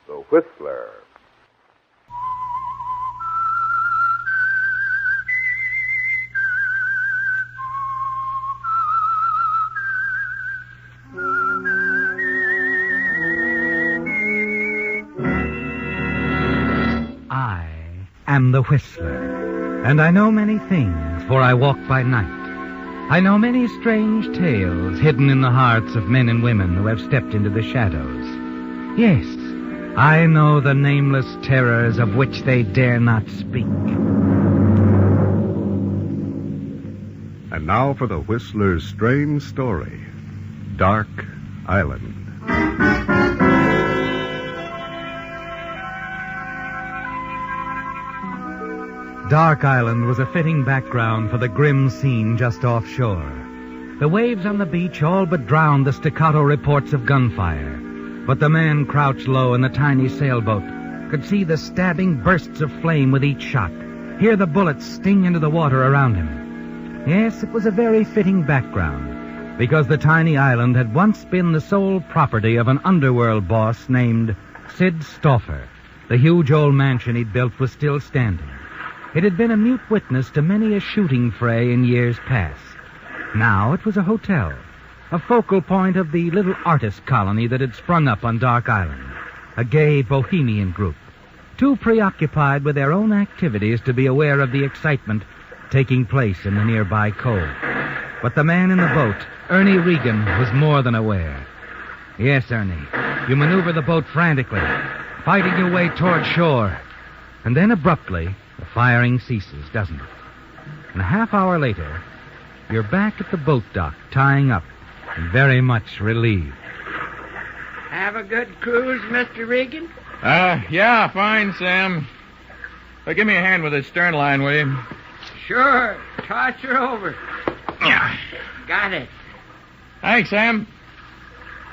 The Whistler. I am the Whistler, and I know many things, for I walk by night. I know many strange tales hidden in the hearts of men and women who have stepped into the shadows. Yes, I know the nameless terrors of which they dare not speak. And now for the Whistler's strange story, Dark Island. Dark Island was a fitting background for the grim scene just offshore. The waves on the beach all but drowned the staccato reports of gunfire. But the man crouched low in the tiny sailboat could see the stabbing bursts of flame with each shot, hear the bullets sting into the water around him. Yes, it was a very fitting background, because the tiny island had once been the sole property of an underworld boss named Sid Stauffer. The huge old mansion he'd built was still standing. It had been a mute witness to many a shooting fray in years past. Now it was a hotel, a focal point of the little artist colony that had sprung up on Dark Island, a gay bohemian group, too preoccupied with their own activities to be aware of the excitement taking place in the nearby cove. But the man in the boat, Ernie Regan, was more than aware. Yes, Ernie, you maneuver the boat frantically, fighting your way toward shore. And then abruptly, the firing ceases, doesn't it? And a half hour later, you're back at the boat dock, tying up, and very much relieved. Have a good cruise, Mr. Regan? Yeah, fine, Sam. Give me a hand with this stern line, will you? Sure. Toss her over. Yeah. Got it. Thanks, Sam.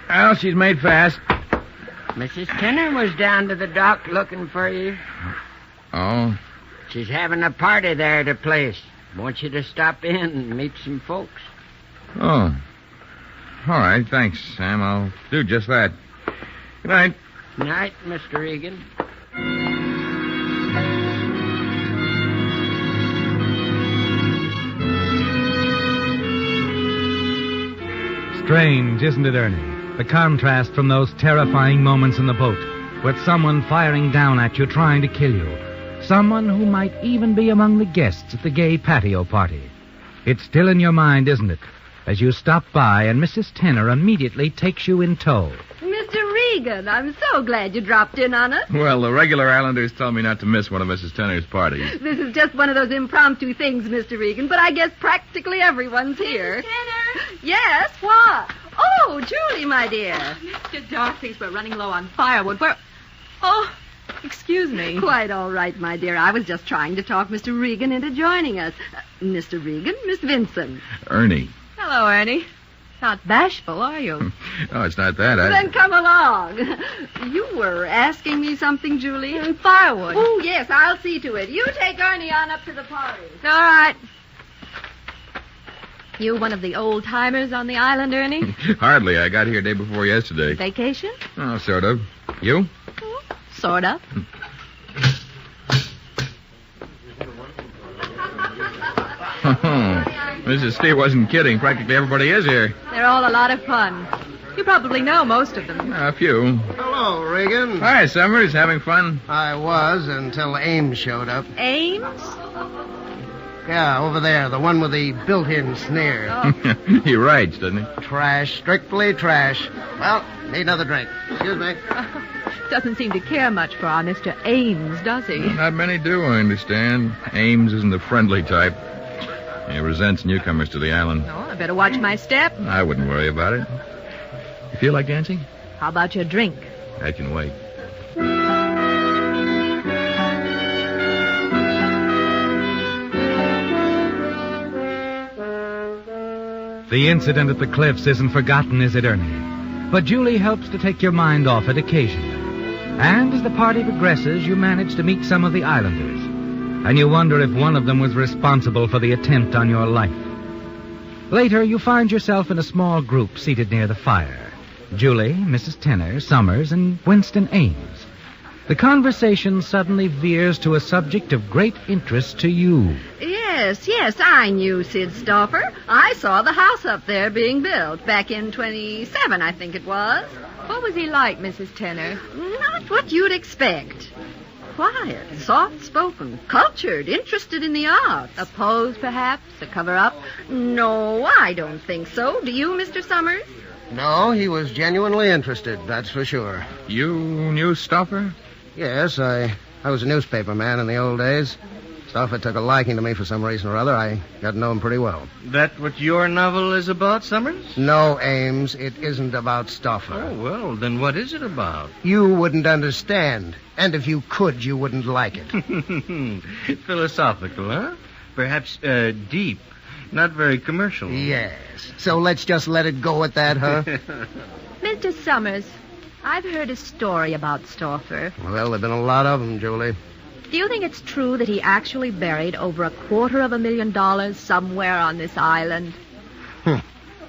Well, she's made fast. Mrs. Tenner was down to the dock looking for you. Oh? She's having a party there at her place. Wants you to stop in and meet some folks. Oh. All right, thanks, Sam. I'll do just that. Good night. Night, Mr. Regan. Strange, isn't it, Ernie? The contrast from those terrifying moments in the boat, with someone firing down at you, trying to kill you. Someone who might even be among the guests at the gay patio party. It's still in your mind, isn't it? As you stop by and Mrs. Tenner immediately takes you in tow. Mr. Regan, I'm so glad you dropped in on us. Well, the regular islanders tell me not to miss one of Mrs. Tenner's parties. This is just one of those impromptu things, Mr. Regan, but I guess practically everyone's here. Mrs. Tenner? Yes, what? Oh, Julie, my dear. Mr. Darcy's, we're running low on firewood. Oh, excuse me. Quite all right, my dear. I was just trying to talk Mr. Regan into joining us. Mr. Regan, Miss Vincent. Ernie. Hello, Ernie. Not bashful, are you? Oh, it's not that. Then come along. You were asking me something, Julie? Firewood. Oh, yes, I'll see to it. You take Ernie on up to the party. All right. You one of the old-timers on the island, Ernie? Hardly. I got here day before yesterday. Vacation? Oh, sort of. You? Sort of. Mrs. Steve wasn't kidding. Practically everybody is here. They're all a lot of fun. You probably know most of them. A few. Hello, Regan. Hi, Summers. Having fun? I was until Ames showed up. Ames? Yeah, over there, the one with the built-in snare. Oh. He writes, doesn't he? Trash, strictly trash. Well, need another drink. Excuse me. Doesn't seem to care much for our Mr. Ames, does he? Not many do, I understand. Ames isn't the friendly type. He resents newcomers to the island. Oh, I better watch my step. I wouldn't worry about it. You feel like dancing? How about your drink? I can wait. The incident at the cliffs isn't forgotten, is it, Ernie? But Julie helps to take your mind off it occasionally. And as the party progresses, you manage to meet some of the islanders. And you wonder if one of them was responsible for the attempt on your life. Later, you find yourself in a small group seated near the fire. Julie, Mrs. Tenner, Summers, and Winston Ames. the conversation suddenly veers to a subject of great interest to you. Yes, I knew Sid Stauffer. I saw the house up there being built back in 27, I think it was. What was he like, Mrs. Tenner? Not what you'd expect. Quiet, soft-spoken, cultured, interested in the arts. A pose, perhaps? A cover-up? No, I don't think so. Do you, Mr. Summers? No, he was genuinely interested, that's for sure. You knew Stauffer? Yes, I was a newspaper man in the old days. Stauffer took a liking to me for some reason or other. I got to know him pretty well. That what your novel is about, Summers? No, Ames, it isn't about Stauffer. Oh, well, then what is it about? You wouldn't understand. And if you could, you wouldn't like it. Philosophical, huh? Perhaps deep. Not very commercial. Yes. So let's just let it go at that, huh? Mr. Summers, I've heard a story about Stauffer. Well, there've been a lot of them, Julie. Do you think it's true that he actually buried over $250,000 somewhere on this island?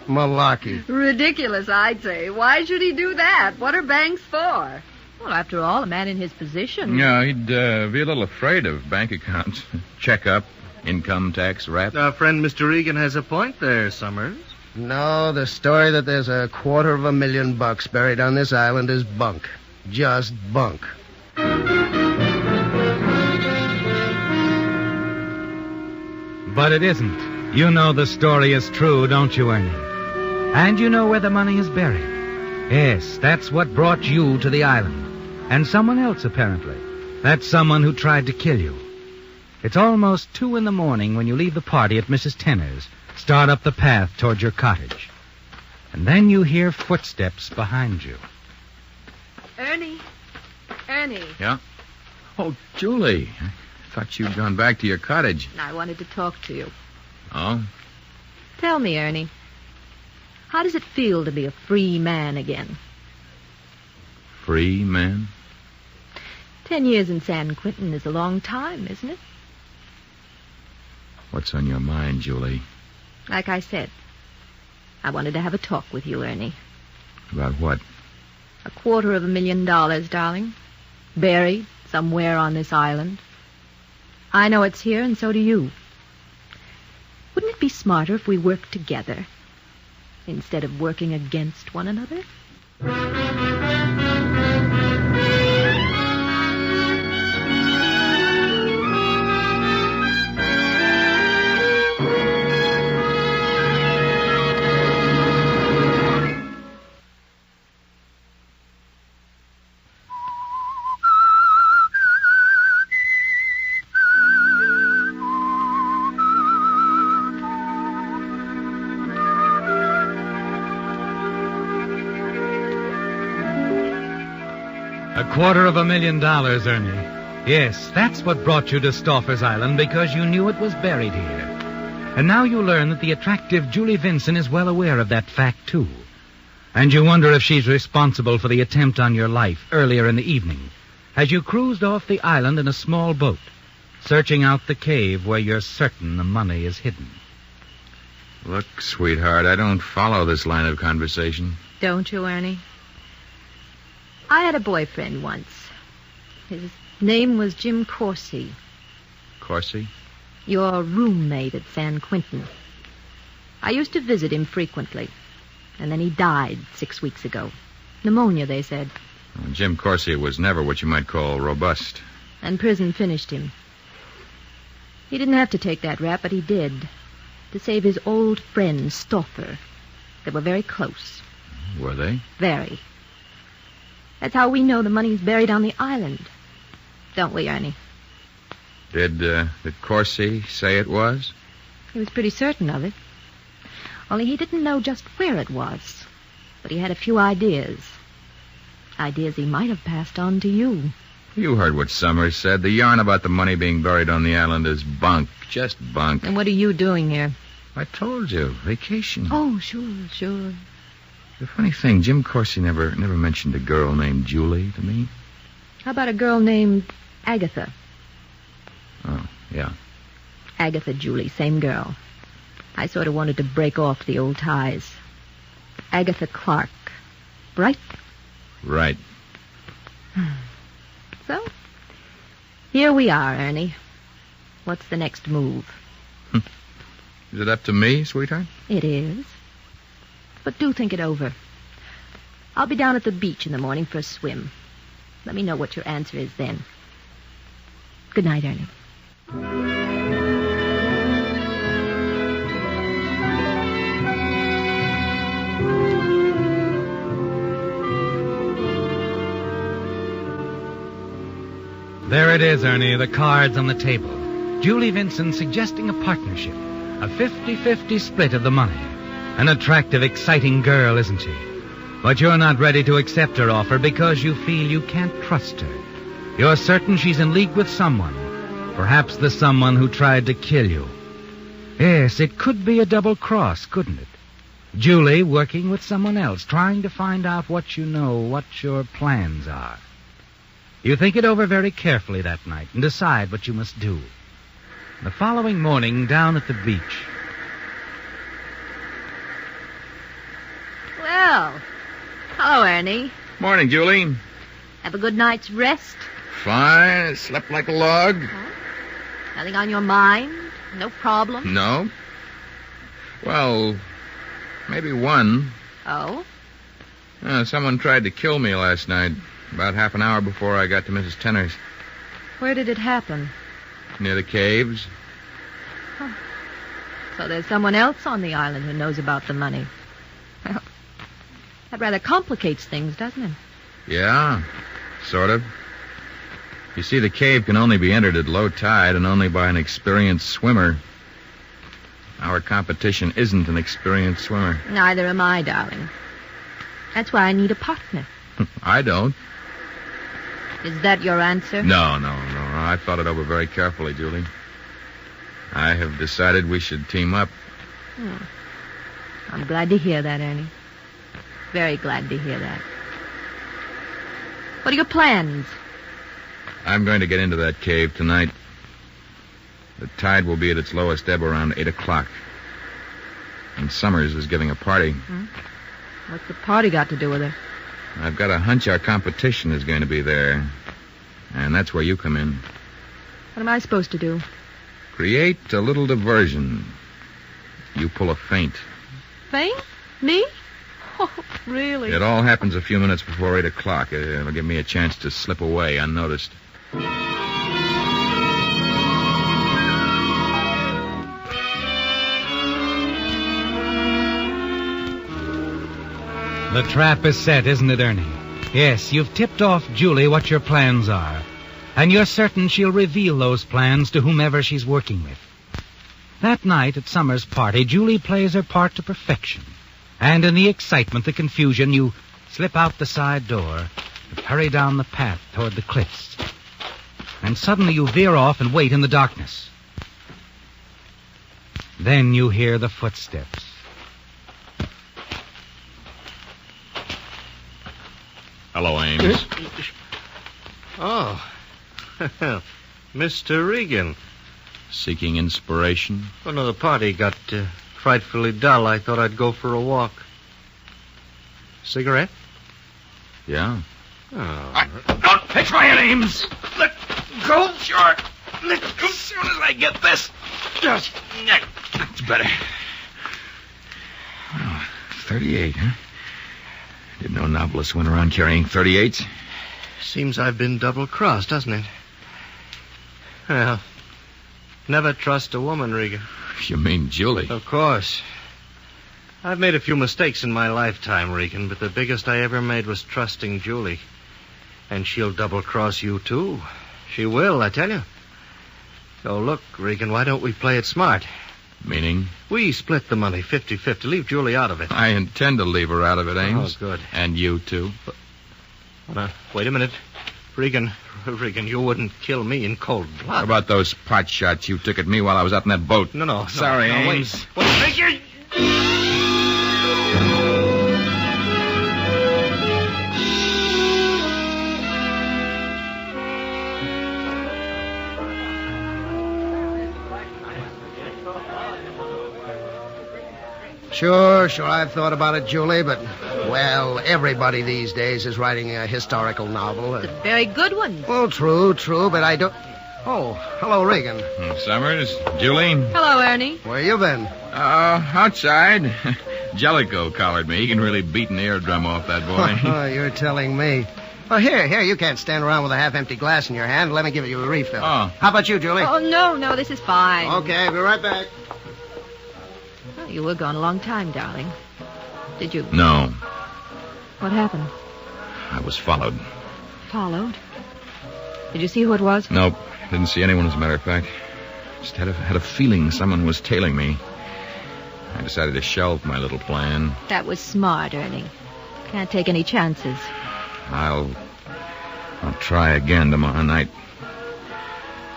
Malarkey. Ridiculous, I'd say. Why should he do that? What are banks for? Well, after all, a man in his position. Yeah, he'd be a little afraid of bank accounts. Checkup, income tax rap. Our friend Mr. Regan has a point there, Summers. No, the story that there's $250,000 buried on this island is bunk. Just bunk. But it isn't. You know the story is true, don't you, Ernie? And you know where the money is buried. Yes, that's what brought you to the island. And someone else, apparently. That's someone who tried to kill you. It's almost 2 a.m. when you leave the party at Mrs. Tenner's, start up the path toward your cottage. And then you hear footsteps behind you. Ernie. Yeah? Oh, Julie. I thought you'd gone back to your cottage. I wanted to talk to you. Oh? Tell me, Ernie, how does it feel to be a free man again? Free man? 10 years in San Quentin is a long time, isn't it? What's on your mind, Julie? Like I said, I wanted to have a talk with you, Ernie. About what? $250,000, darling. Buried somewhere on this island. I know it's here, and so do you. Wouldn't it be smarter if we worked together instead of working against one another? $250,000, Ernie. Yes, that's what brought you to Stauffer's Island, because you knew it was buried here. And now you learn that the attractive Julie Vinson is well aware of that fact, too. And you wonder if she's responsible for the attempt on your life earlier in the evening, as you cruised off the island in a small boat, searching out the cave where you're certain the money is hidden. Look, sweetheart, I don't follow this line of conversation. Don't you, Ernie? I had a boyfriend once. His name was Jim Corsi. Corsi? Your roommate at San Quentin. I used to visit him frequently. And then he died 6 weeks ago. Pneumonia, they said. Well, Jim Corsi was never what you might call robust. And prison finished him. He didn't have to take that rap, but he did. To save his old friend, Stauffer. They were very close. Were they? Very. That's how we know the money's buried on the island. Don't we, Ernie? Did Corsi say it was? He was pretty certain of it. Only he didn't know just where it was. But he had a few ideas. Ideas he might have passed on to you. You heard what Summers said. The yarn about the money being buried on the island is bunk. Just bunk. And what are you doing here? I told you. Vacation. Oh, sure. The funny thing, Jim Corsi never mentioned a girl named Julie to me. How about a girl named Agatha? Oh, yeah. Agatha, Julie, same girl. I sort of wanted to break off the old ties. Agatha Clark. Right? Right. So, here we are, Ernie. What's the next move? Is it up to me, sweetheart? It is. But do think it over. I'll be down at the beach in the morning for a swim. Let me know what your answer is then. Good night, Ernie. There it is, Ernie, the cards on the table. Julie Vincent suggesting a partnership, a 50-50 split of the money. An attractive, exciting girl, isn't she? But you're not ready to accept her offer because you feel you can't trust her. You're certain she's in league with someone, perhaps the someone who tried to kill you. Yes, it could be a double cross, couldn't it? Julie working with someone else, trying to find out what you know, what your plans are. You think it over very carefully that night and decide what you must do. The following morning, down at the beach. Well, hello, Ernie. Morning, Julie. Have a good night's rest? Fine. Slept like a log. Huh? Nothing on your mind? No problem? No. Well, maybe one. Oh? Someone tried to kill me last night, about half an hour before I got to Mrs. Tenner's. Where did it happen? Near the caves. So there's someone else on the island who knows about the money. Well, that rather complicates things, doesn't it? Yeah, sort of. You see, the cave can only be entered at low tide and only by an experienced swimmer. Our competition isn't an experienced swimmer. Neither am I, darling. That's why I need a partner. I don't. Is that your answer? No. I thought it over very carefully, Julie. I have decided we should team up. I'm glad to hear that, Ernie. Very glad to hear that. What are your plans? I'm going to get into that cave tonight. The tide will be at its lowest ebb around 8 o'clock. And Summers is giving a party. What's the party got to do with it? I've got a hunch our competition is going to be there. And that's where you come in. What am I supposed to do? Create a little diversion. You pull a feint. Faint? Me? Oh, really? It all happens a few minutes before 8 o'clock. It'll give me a chance to slip away unnoticed. The trap is set, isn't it, Ernie? Yes, you've tipped off Julie what your plans are. And you're certain she'll reveal those plans to whomever she's working with. That night at Summer's party, Julie plays her part to perfection. And in the excitement, the confusion, you slip out the side door and hurry down the path toward the cliffs. And suddenly you veer off and wait in the darkness. Then you hear the footsteps. Hello, Ames. Oh. Mr. Regan. Seeking inspiration? Well, no, the party got frightfully dull. I thought I'd go for a walk. Cigarette? Yeah. Oh. Don't pitch my head, Ames. Let go. Sure. Let go as soon as I get this. Just. That's better. Well, 38, huh? Didn't know novelists went around carrying 38s. Seems I've been double-crossed, doesn't it? Well, never trust a woman, Regan. You mean Julie? Of course. I've made a few mistakes in my lifetime, Regan, but the biggest I ever made was trusting Julie. And she'll double-cross you, too. She will, I tell you. So look, Regan, why don't we play it smart? Meaning? We split the money 50-50. Leave Julie out of it. I intend to leave her out of it, Ames. Oh, good. And you, too. Now, wait a minute. Regan, you wouldn't kill me in cold blood. How about those pot shots you took at me while I was out in that boat? No. Sorry, no, Ames. Wait. Sure, I've thought about it, Julie, but Well, everybody these days is writing a historical novel. It's a very good one. Well, true, but I don't... Oh, hello, Regan. Summers, Julie. Hello, Ernie. Where you been? Outside. Jellicoe collared me. He can really beat an eardrum off that boy. Oh, you're telling me. Oh, here, you can't stand around with a half-empty glass in your hand. Let me give you a refill. Oh. How about you, Julie? Oh, no, this is fine. Okay, I'll be right back. Well, you were gone a long time, darling. Did you? No, What happened? I was followed. Followed? Did you see who it was? Nope, didn't see anyone, as a matter of fact. Just had a feeling someone was tailing me. I decided to shelve my little plan. That was smart, Ernie. Can't take any chances. I'll try again tomorrow night.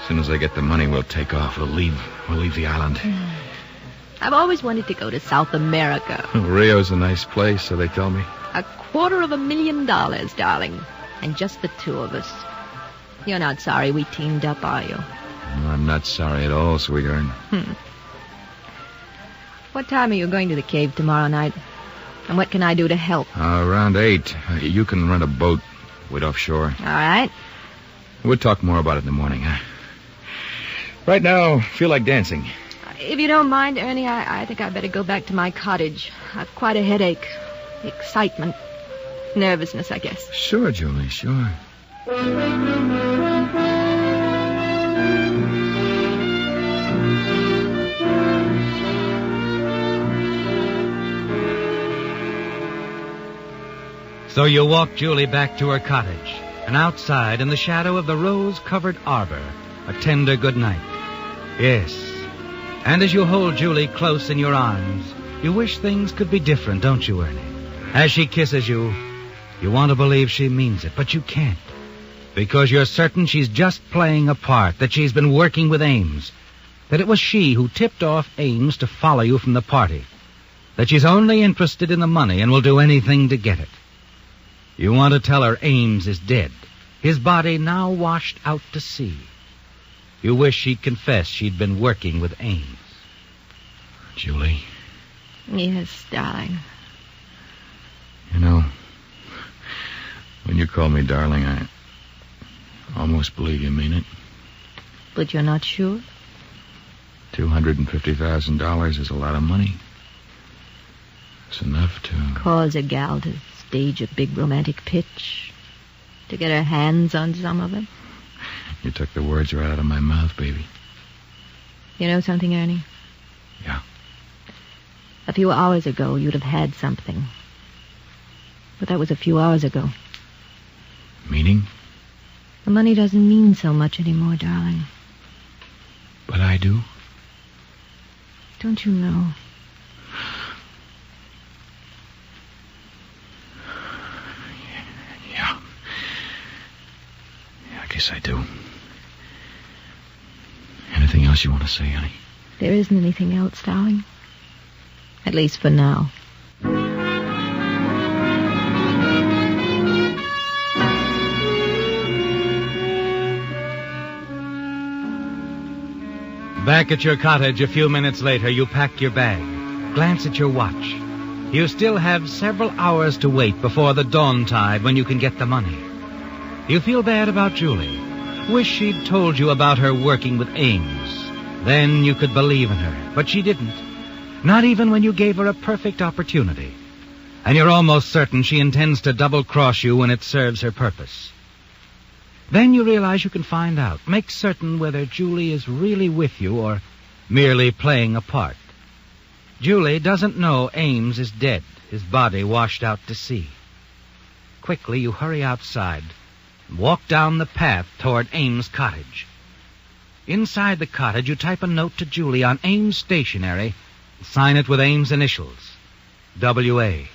As soon as I get the money, we'll take off. We'll leave the island. I've always wanted to go to South America. Rio's a nice place, so they tell me. $250,000, darling. And just the two of us. You're not sorry we teamed up, are you? I'm not sorry at all, sweetheart. What time are you going to the cave tomorrow night? And what can I do to help? Around 8. You can rent a boat. Wait offshore. All right. We'll talk more about it in the morning, huh? Right now, feel like dancing. If you don't mind, Ernie, I think I'd better go back to my cottage. I've quite a headache. Excitement. Nervousness, I guess. Sure, Julie, sure. So you walk Julie back to her cottage, and outside, in the shadow of the rose-covered arbor, a tender good night. Yes. And as you hold Julie close in your arms, you wish things could be different, don't you, Ernie? As she kisses you, you want to believe she means it, but you can't. Because you're certain she's just playing a part, that she's been working with Ames, that it was she who tipped off Ames to follow you from the party, that she's only interested in the money and will do anything to get it. You want to tell her Ames is dead, his body now washed out to sea. You wish she'd confess she'd been working with Ames. Julie. Yes, darling. You know, when you call me darling, I almost believe you mean it. But you're not sure? $250,000 is a lot of money. It's enough to... Cause a gal to stage a big romantic pitch, to get her hands on some of it. You took the words right out of my mouth, baby. You know something, Ernie? Yeah. A few hours ago, you'd have had something. But that was a few hours ago. Meaning? The money doesn't mean so much anymore, darling. But I do. Don't you know? Yeah, I guess I do. Anything else you want to say, honey? There isn't anything else, darling. At least for now. Back at your cottage a few minutes later, you pack your bag, glance at your watch. You still have several hours to wait before the dawn tide when you can get the money. You feel bad about Julie. Wish she'd told you about her working with Ames. Then you could believe in her, but she didn't. Not even when you gave her a perfect opportunity. And you're almost certain she intends to double-cross you when it serves her purpose. Then you realize you can find out, make certain whether Julie is really with you or merely playing a part. Julie doesn't know Ames is dead, his body washed out to sea. Quickly, you hurry outside and walk down the path toward Ames' cottage. Inside the cottage, you type a note to Julie on Ames stationery and sign it with Ames' initials, W.A.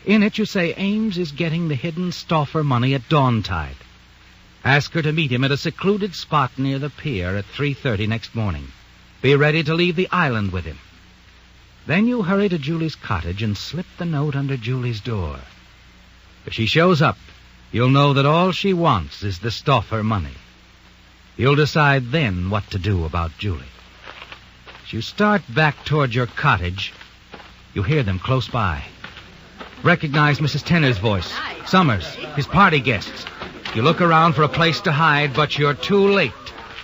In it, you say Ames is getting the hidden Stauffer money at dawn tide. Ask her to meet him at a secluded spot near the pier at 3:30 next morning. Be ready to leave the island with him. Then you hurry to Julie's cottage and slip the note under Julie's door. If she shows up, you'll know that all she wants is the Stauffer money. You'll decide then what to do about Julie. As you start back toward your cottage, you hear them close by. Recognize Mrs. Tenner's voice. Summers, his party guests. You look around for a place to hide, but you're too late.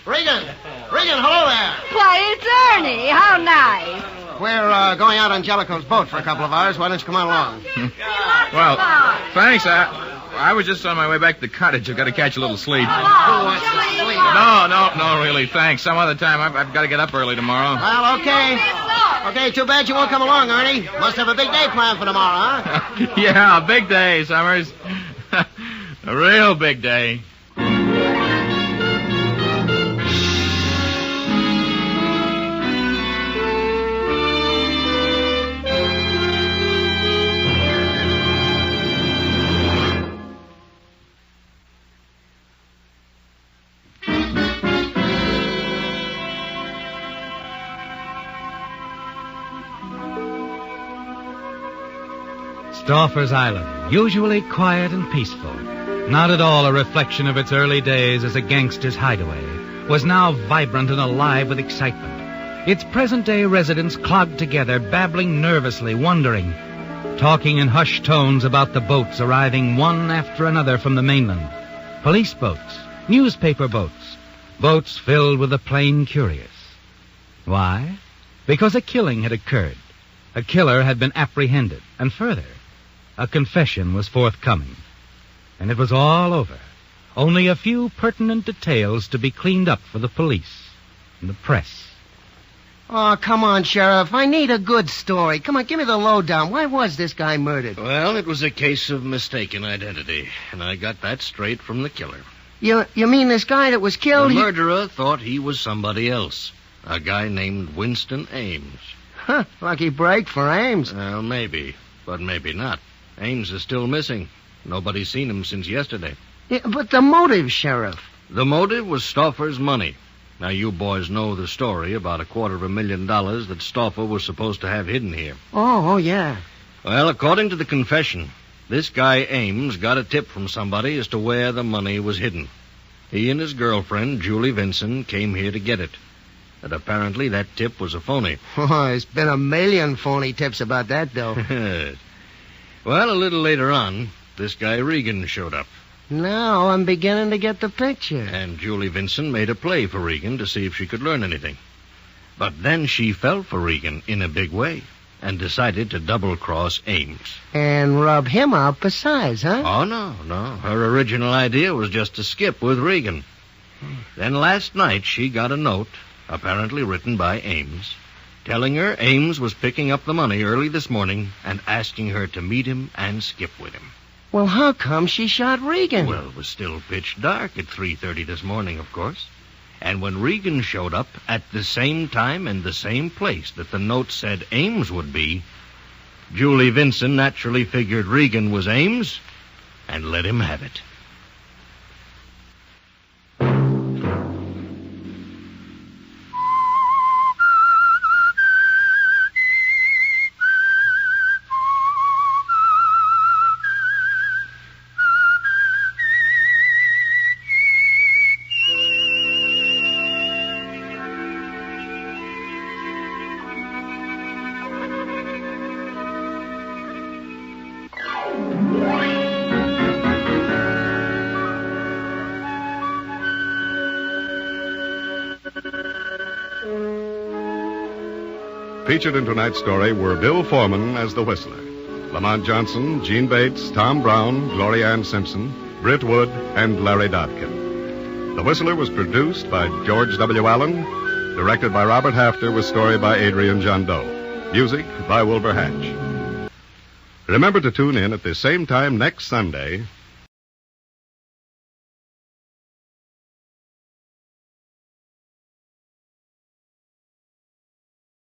Regan! Regan, hello there! Why, it's Ernie. How nice. We're going out on Jellicoe's boat for a couple of hours. Why don't you come on along? Well, thanks. I was just on my way back to the cottage. I've got to catch a little sleep. Who wants to sleep? No, really, thanks. Some other time. I've got to get up early tomorrow. Well, okay. Okay, too bad you won't come along, Ernie. Must have a big day planned for tomorrow, huh? Yeah, a big day, Summers. A real big day. Stauffer's Island, usually quiet and peaceful, not at all a reflection of its early days as a gangster's hideaway, was now vibrant and alive with excitement. Its present-day residents clogged together, babbling nervously, wondering, talking in hushed tones about the boats arriving one after another from the mainland. Police boats, newspaper boats, boats filled with the plain curious. Why? Because a killing had occurred. A killer had been apprehended, and further, a confession was forthcoming. And it was all over. Only a few pertinent details to be cleaned up for the police and the press. Oh, come on, Sheriff. I need a good story. Come on, give me the lowdown. Why was this guy murdered? Well, it was a case of mistaken identity, and I got that straight from the killer. You mean this guy that was killed? The murderer thought he was somebody else, a guy named Winston Ames. Huh, lucky break for Ames. Well, maybe, but maybe not. Ames is still missing. Nobody's seen him since yesterday. Yeah, but the motive, Sheriff. The motive was Stauffer's money. Now, you boys know the story about $250,000 that Stauffer was supposed to have hidden here. Oh, yeah. Well, according to the confession, this guy Ames got a tip from somebody as to where the money was hidden. He and his girlfriend, Julie Vinson, came here to get it. But apparently that tip was a phony. Oh, there's been a million phony tips about that, though. Well, a little later on, this guy Regan showed up. Now I'm beginning to get the picture. And Julie Vinson made a play for Regan to see if she could learn anything. But then she fell for Regan in a big way and decided to double-cross Ames. And rub him out besides, huh? Oh, no. Her original idea was just to skip with Regan. Then last night she got a note, apparently written by Ames, telling her Ames was picking up the money early this morning and asking her to meet him and skip with him. Well, how come she shot Regan? Well, it was still pitch dark at 3:30 this morning, of course. And when Regan showed up at the same time and the same place that the note said Ames would be, Julie Vinson naturally figured Regan was Ames and let him have it. Featured in tonight's story were Bill Foreman as the Whistler, Lamont Johnson, Gene Bates, Tom Brown, Gloria Ann Simpson, Britt Wood, and Larry Dodkin. The Whistler was produced by George W. Allen, directed by Robert Hafter, with story by Adrian John Doe. Music by Wilbur Hatch. Remember to tune in at the same time next Sunday